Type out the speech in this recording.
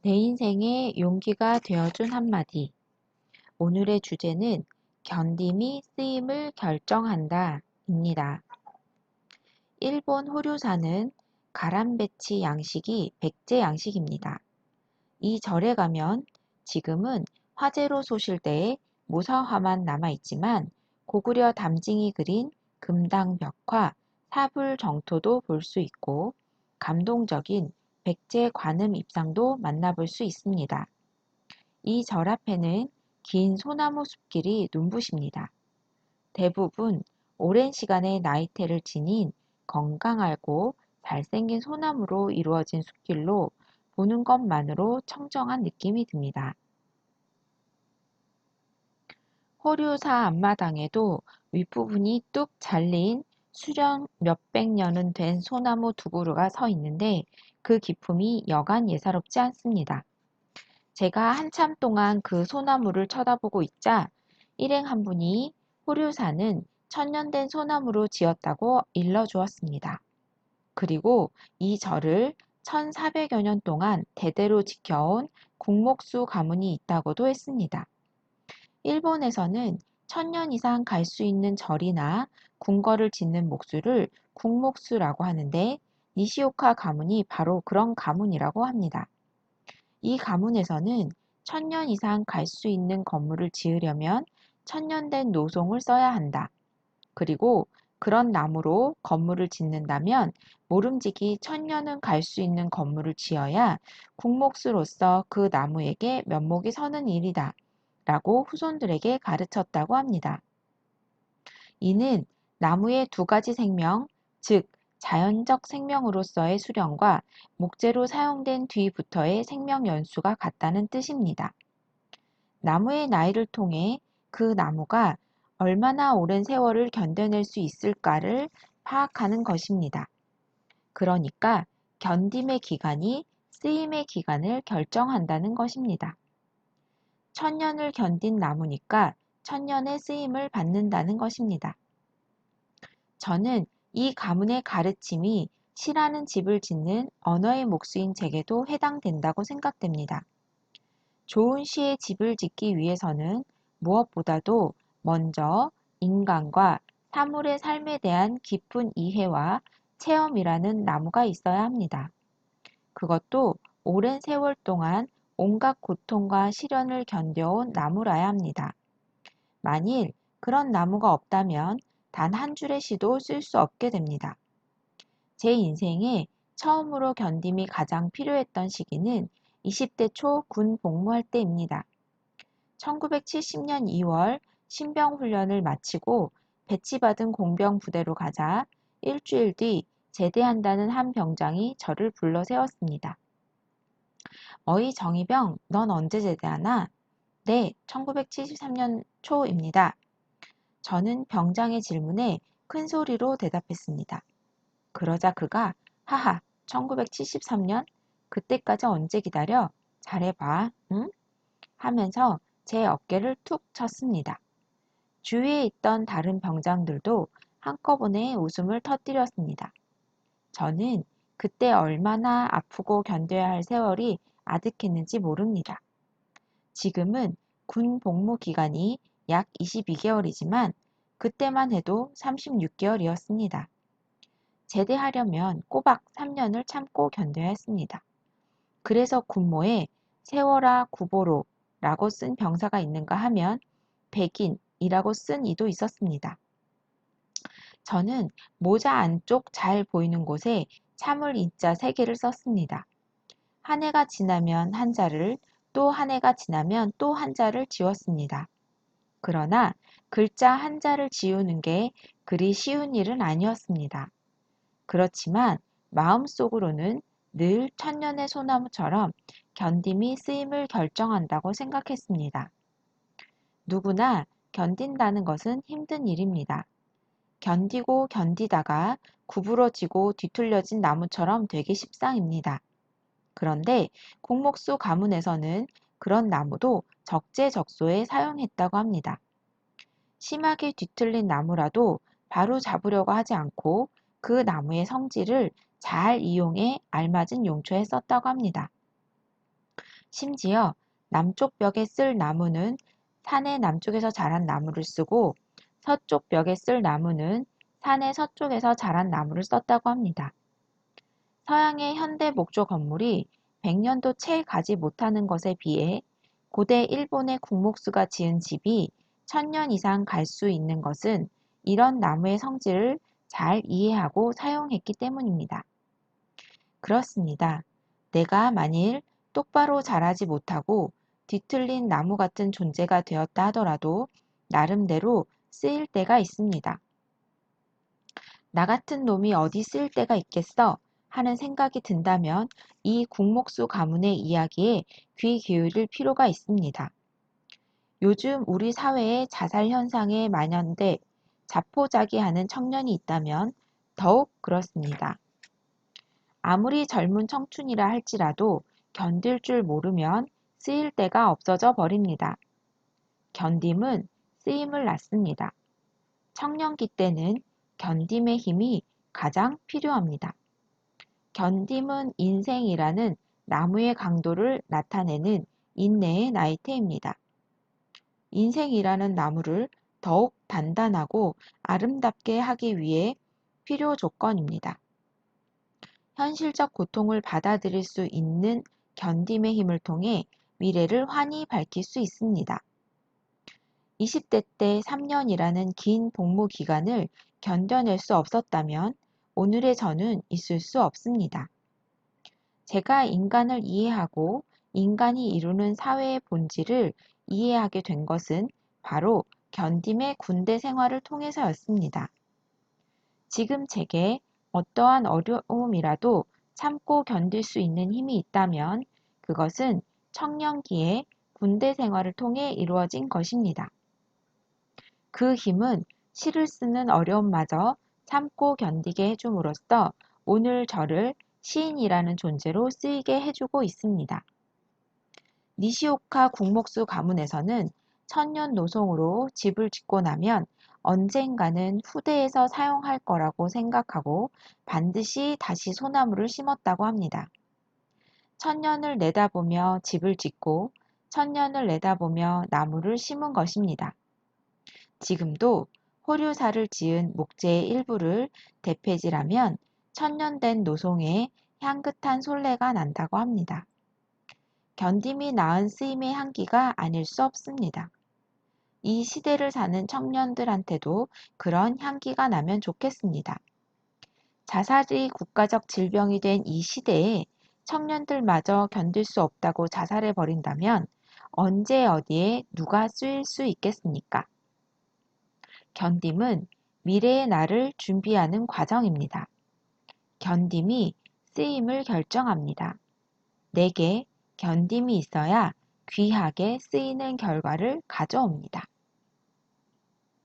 내 인생에 용기가 되어준 한마디. 오늘의 주제는 견딤이 쓰임을 결정한다 입니다. 일본 호류사는 가람배치 양식이 백제 양식입니다. 이 절에 가면 지금은 화재로 소실대에 모서화만 남아있지만 고구려 담징이 그린 금당 벽화 사불 정토도 볼 수 있고 감동적인 백제 관음 입상도 만나볼 수 있습니다. 이 절 앞에는 긴 소나무 숲길이 눈부십니다. 대부분 오랜 시간의 나이테를 지닌 건강하고 잘생긴 소나무로 이루어진 숲길로 보는 것만으로 청정한 느낌이 듭니다. 호류사 앞마당에도 윗부분이 뚝 잘린 수령 몇백 년은 된 소나무 두 그루가 서 있는데 그 기품이 여간 예사롭지 않습니다. 제가 한참 동안 그 소나무를 쳐다보고 있자 일행 한 분이 호류사는 천년된 소나무로 지었다고 일러주었습니다. 그리고 이 절을 1400여 년 동안 대대로 지켜온 국목수 가문이 있다고도 했습니다. 일본에서는 1000년 이상 갈 수 있는 절이나 궁궐을 짓는 목수를 국목수라고 하는데 니시오카 가문이 바로 그런 가문이라고 합니다. 이 가문에서는 1000년 이상 갈 수 있는 건물을 지으려면 1000년 된 노송을 써야 한다. 그리고 그런 나무로 건물을 짓는다면 모름지기 1000년은 갈 수 있는 건물을 지어야 국목수로서 그 나무에게 면목이 서는 일이다. 라고 후손들에게 가르쳤다고 합니다. 이는 나무의 두 가지 생명, 즉 자연적 생명으로서의 수령과 목재로 사용된 뒤부터의 생명 연수가 같다는 뜻입니다. 나무의 나이를 통해 그 나무가 얼마나 오랜 세월을 견뎌낼 수 있을까를 파악하는 것입니다. 그러니까 견딤의 기간이 쓰임의 기간을 결정한다는 것입니다. 1000년을 견딘 나무니까 1000년의 쓰임을 받는다는 것입니다. 저는 이 가문의 가르침이 시라는 집을 짓는 언어의 몫인 제게도 해당된다고 생각됩니다. 좋은 시의 집을 짓기 위해서는 무엇보다도 먼저 인간과 사물의 삶에 대한 깊은 이해와 체험이라는 나무가 있어야 합니다. 그것도 오랜 세월 동안 온갖 고통과 시련을 견뎌온 나무라야 합니다. 만일 그런 나무가 없다면 단 한 줄의 시도 쓸 수 없게 됩니다. 제 인생에 처음으로 견딤이 가장 필요했던 시기는 20대 초 군 복무할 때입니다. 1970년 2월 신병 훈련을 마치고 배치받은 공병 부대로 가자 일주일 뒤 제대한다는 한 병장이 저를 불러 세웠습니다. 어이 정의병, 넌 언제 제대하나? 네, 1973년 초입니다. 저는 병장의 질문에 큰 소리로 대답했습니다. 그러자 그가 하하, 1973년? 그때까지 언제 기다려? 잘해봐, 응? 하면서 제 어깨를 툭 쳤습니다. 주위에 있던 다른 병장들도 한꺼번에 웃음을 터뜨렸습니다. 저는 그때 얼마나 아프고 견뎌야 할 세월이 아득했는지 모릅니다. 지금은 군 복무 기간이 약 22개월이지만 그때만 해도 36개월이었습니다. 제대하려면 꼬박 3년을 참고 견뎌야 했습니다. 그래서 군모에 세워라 구보로 라고 쓴 병사가 있는가 하면 백인이라고 쓴 이도 있었습니다. 저는 모자 안쪽 잘 보이는 곳에 참을 인자 3개를 썼습니다. 한 해가 지나면 한자를 또 한 해가 지나면 또 한자를 지웠습니다. 그러나 글자 한자를 지우는 게 그리 쉬운 일은 아니었습니다. 그렇지만 마음속으로는 늘 천년의 소나무처럼 견딤이 쓰임을 결정한다고 생각했습니다. 누구나 견딘다는 것은 힘든 일입니다. 견디고 견디다가 구부러지고 뒤틀려진 나무처럼 되기 십상입니다. 그런데 공목수 가문에서는 그런 나무도 적재적소에 사용했다고 합니다. 심하게 뒤틀린 나무라도 바로 잡으려고 하지 않고 그 나무의 성질을 잘 이용해 알맞은 용처에 썼다고 합니다. 심지어 남쪽 벽에 쓸 나무는 산의 남쪽에서 자란 나무를 쓰고 서쪽 벽에 쓸 나무는 산의 서쪽에서 자란 나무를 썼다고 합니다. 서양의 현대 목조 건물이 100년도 채 가지 못하는 것에 비해 고대 일본의 국목수가 지은 집이 1000년 이상 갈 수 있는 것은 이런 나무의 성질을 잘 이해하고 사용했기 때문입니다. 그렇습니다. 내가 만일 똑바로 자라지 못하고 뒤틀린 나무 같은 존재가 되었다 하더라도 나름대로 쓰일 때가 있습니다. 나 같은 놈이 어디 쓰일 때가 있겠어 하는 생각이 든다면 이 국목수 가문의 이야기에 귀 기울일 필요가 있습니다. 요즘 우리 사회의 자살 현상에 만연돼 자포자기하는 청년이 있다면 더욱 그렇습니다. 아무리 젊은 청춘이라 할지라도 견딜 줄 모르면 쓰일 때가 없어져 버립니다. 견딤은 쓰임을 낳습니다. 청년기 때는 견딤의 힘이 가장 필요합니다. 견딤은 인생이라는 나무의 강도를 나타내는 인내의 나이테입니다. 인생이라는 나무를 더욱 단단하고 아름답게 하기 위해 필요 조건입니다. 현실적 고통을 받아들일 수 있는 견딤의 힘을 통해 미래를 환히 밝힐 수 있습니다. 20대 때 3년이라는 긴 복무 기간을 견뎌낼 수 없었다면 오늘의 저는 있을 수 없습니다. 제가 인간을 이해하고 인간이 이루는 사회의 본질을 이해하게 된 것은 바로 견딤의 군대 생활을 통해서였습니다. 지금 제게 어떠한 어려움이라도 참고 견딜 수 있는 힘이 있다면 그것은 청년기에 군대 생활을 통해 이루어진 것입니다. 그 힘은 시를 쓰는 어려움마저 참고 견디게 해줌으로써 오늘 저를 시인이라는 존재로 쓰이게 해주고 있습니다. 니시오카 국목수 가문에서는 천년 노송으로 집을 짓고 나면 언젠가는 후대에서 사용할 거라고 생각하고 반드시 다시 소나무를 심었다고 합니다. 천년을 내다보며 집을 짓고 천년을 내다보며 나무를 심은 것입니다. 지금도 호류사를 지은 목재의 일부를 대패질하면 천년 된 노송에 향긋한 솔레가 난다고 합니다. 견딤이 낳은 쓰임의 향기가 아닐 수 없습니다. 이 시대를 사는 청년들한테도 그런 향기가 나면 좋겠습니다. 자살이 국가적 질병이 된 이 시대에 청년들마저 견딜 수 없다고 자살해 버린다면 언제 어디에 누가 쓰일 수 있겠습니까? 견딤은 미래의 나를 준비하는 과정입니다. 견딤이 쓰임을 결정합니다. 내게 견딤이 있어야 귀하게 쓰이는 결과를 가져옵니다.